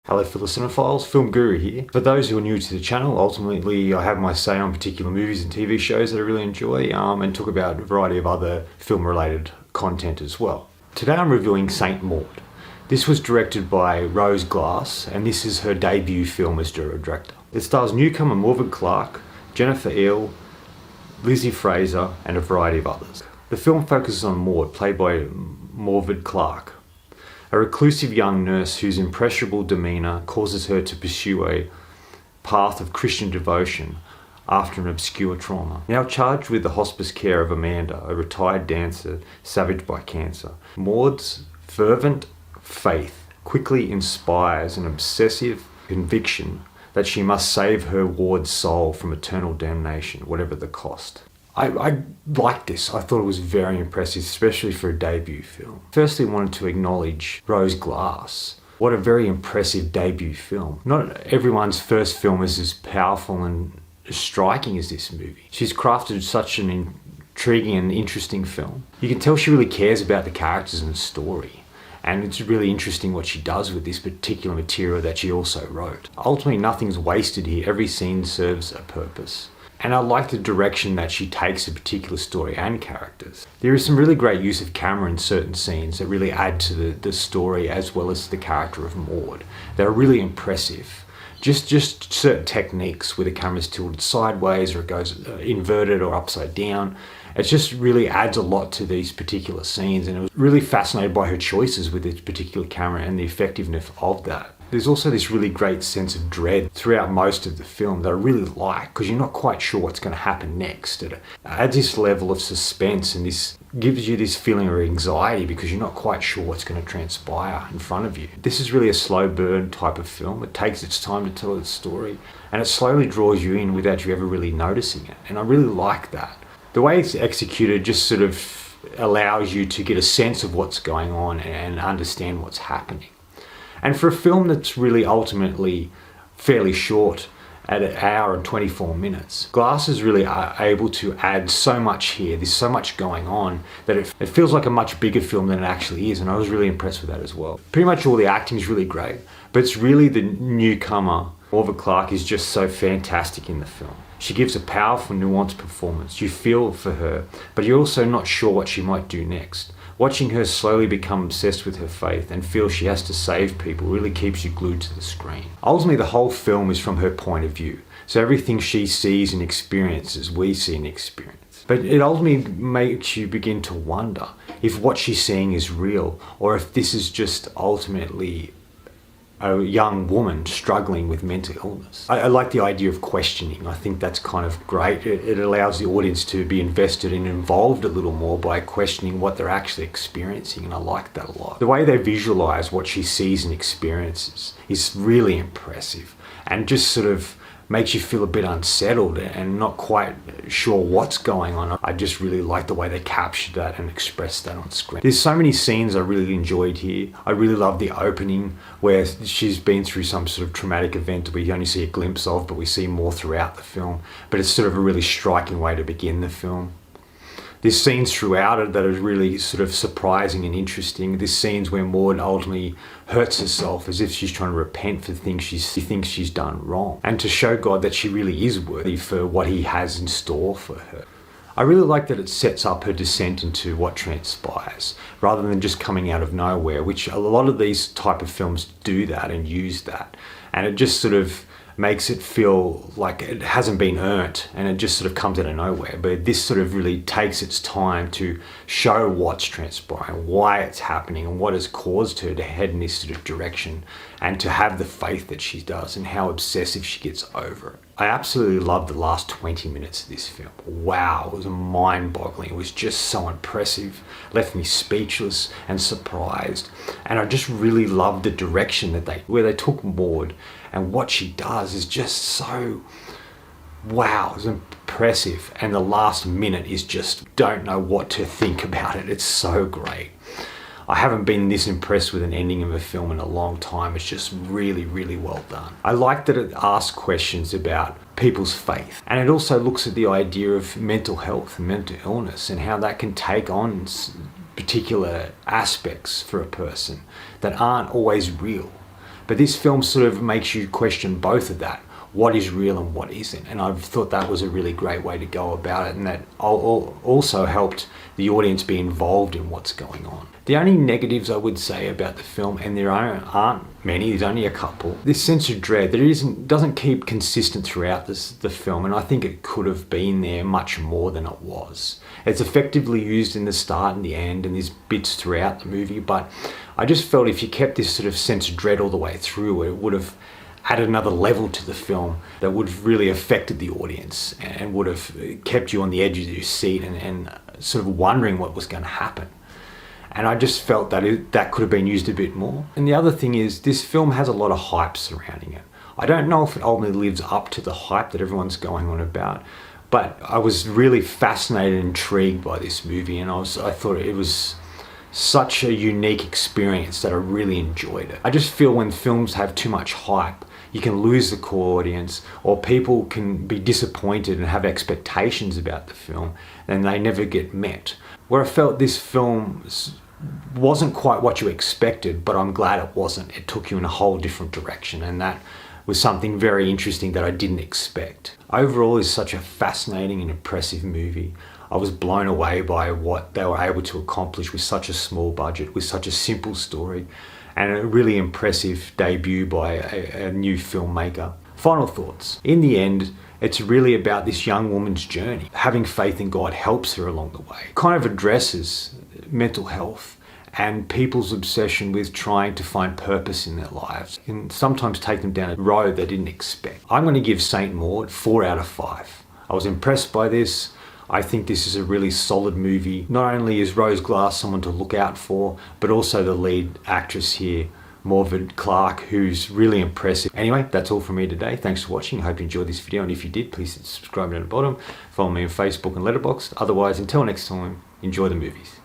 Hello fellow cinephiles, Film Guru here. For those who are new to the channel, ultimately I have my say on particular movies and TV shows that I really enjoy and talk about a variety of other film related content as well. Today I'm reviewing Saint Maud. This was directed by Rose Glass and this is her debut film as director. It stars newcomer Morfydd Clark, Jennifer Ehle, Lizzie Fraser and a variety of others. The film focuses on Maud, played by Morfydd Clark, a reclusive young nurse whose impressionable demeanour causes her to pursue a path of Christian devotion after an obscure trauma. Now charged with the hospice care of Amanda, a retired dancer savaged by cancer, Maud's fervent faith quickly inspires an obsessive conviction that she must save her ward's soul from eternal damnation, whatever the cost. I liked this. I thought it was very impressive, especially for a debut film. Firstly, I wanted to acknowledge Rose Glass. What a very impressive debut film. Not everyone's first film is as powerful and as striking as this movie. She's crafted such an intriguing and interesting film. You can tell she really cares about the characters and the story. And it's really interesting what she does with this particular material that she also wrote. Ultimately, nothing's wasted here. Every scene serves a purpose. And I like the direction that she takes a particular story and characters. There is some really great use of camera in certain scenes that really add to the story as well as the character of Maud. They're really impressive. Just certain techniques where the camera's tilted sideways or it goes inverted or upside down. It just really adds a lot to these particular scenes, and I was really fascinated by her choices with this particular camera and the effectiveness of that. There's also this really great sense of dread throughout most of the film that I really like because you're not quite sure what's going to happen next. It adds this level of suspense and this gives you this feeling of anxiety because you're not quite sure what's going to transpire in front of you. This is really a slow burn type of film. It takes its time to tell its story and it slowly draws you in without you ever really noticing it. And I really like that. The way it's executed just sort of allows you to get a sense of what's going on and understand what's happening. And for a film that's really ultimately fairly short at an hour and 24 minutes, Glass is really able to add so much here. There's so much going on that it feels like a much bigger film than it actually is, and I was really impressed with that as well. Pretty much all the acting is really great, but it's really the newcomer, Morfydd Clark, is just so fantastic in the film. She gives a powerful, nuanced performance. You feel for her, but you're also not sure what she might do next. Watching her slowly become obsessed with her faith and feel she has to save people really keeps you glued to the screen. Ultimately, the whole film is from her point of view. So everything she sees and experiences, we see and experience. But it ultimately makes you begin to wonder if what she's seeing is real or if this is just ultimately a young woman struggling with mental illness. I like the idea of questioning. I think that's kind of great. It allows the audience to be invested and involved a little more by questioning what they're actually experiencing, and I like that a lot. The way they visualize what she sees and experiences is really impressive and just sort of makes you feel a bit unsettled and not quite sure what's going on. I just really like the way they captured that and expressed that on screen. There's so many scenes I really enjoyed here. I really love the opening where she's been through some sort of traumatic event that we only see a glimpse of, but we see more throughout the film. But it's sort of a really striking way to begin the film. There's scenes throughout it that are really sort of surprising and interesting. There's scenes where Maud ultimately hurts herself as if she's trying to repent for things she thinks she's done wrong. And to show God that she really is worthy for what he has in store for her. I really like that it sets up her descent into what transpires, rather than just coming out of nowhere, which a lot of these type of films do that and use that. And it just sort of makes it feel like it hasn't been earned and it just sort of comes out of nowhere. But this sort of really takes its time to show what's transpiring, why it's happening and what has caused her to head in this sort of direction and to have the faith that she does and how obsessive she gets over it. I absolutely loved the last 20 minutes of this film. Wow, it was mind-boggling. It was just so impressive. Left me speechless and surprised. And I just really loved the direction that where they took Maud, and what she does is just so, wow, it's impressive. And the last minute is just, don't know what to think about it. It's so great. I haven't been this impressed with an ending of a film in a long time. It's just really, really well done. I like that it asks questions about people's faith. And it also looks at the idea of mental health and mental illness and how that can take on particular aspects for a person that aren't always real. But this film sort of makes you question both of that. What is real and what isn't? And I thought that was a really great way to go about it, and that also helped the audience be involved in what's going on. The only negatives I would say about the film, and there aren't many, there's only a couple, this sense of dread, doesn't keep consistent throughout the film, and I think it could have been there much more than it was. It's effectively used in the start and the end, and there's bits throughout the movie, but I just felt if you kept this sort of sense of dread all the way through, it would have added another level to the film that would have really affected the audience and would have kept you on the edge of your seat and sort of wondering what was going to happen. And I just felt that that could have been used a bit more. And the other thing is, this film has a lot of hype surrounding it. I don't know if it ultimately lives up to the hype that everyone's going on about, but I was really fascinated and intrigued by this movie, and I thought it was such a unique experience that I really enjoyed it. I just feel when films have too much hype, you can lose the core audience, or people can be disappointed and have expectations about the film and they never get met. Where I felt this film wasn't quite what you expected, but I'm glad it wasn't. It took you in a whole different direction, and that was something very interesting that I didn't expect. Overall, it's such a fascinating and impressive movie. I was blown away by what they were able to accomplish with such a small budget, with such a simple story, and a really impressive debut by a new filmmaker. Final thoughts. In the end, it's really about this young woman's journey. Having faith in God helps her along the way. It kind of addresses mental health and people's obsession with trying to find purpose in their lives, and sometimes take them down a road they didn't expect. I'm going to give Saint Maud 4 out of 5. I was impressed by this. I think this is a really solid movie. Not only is Rose Glass someone to look out for, but also the lead actress here, Morfydd Clark, who's really impressive. Anyway, that's all from me today. Thanks for watching. I hope you enjoyed this video, and if you did, please subscribe down the bottom. Follow me on Facebook and Letterboxd. Otherwise, until next time, enjoy the movies.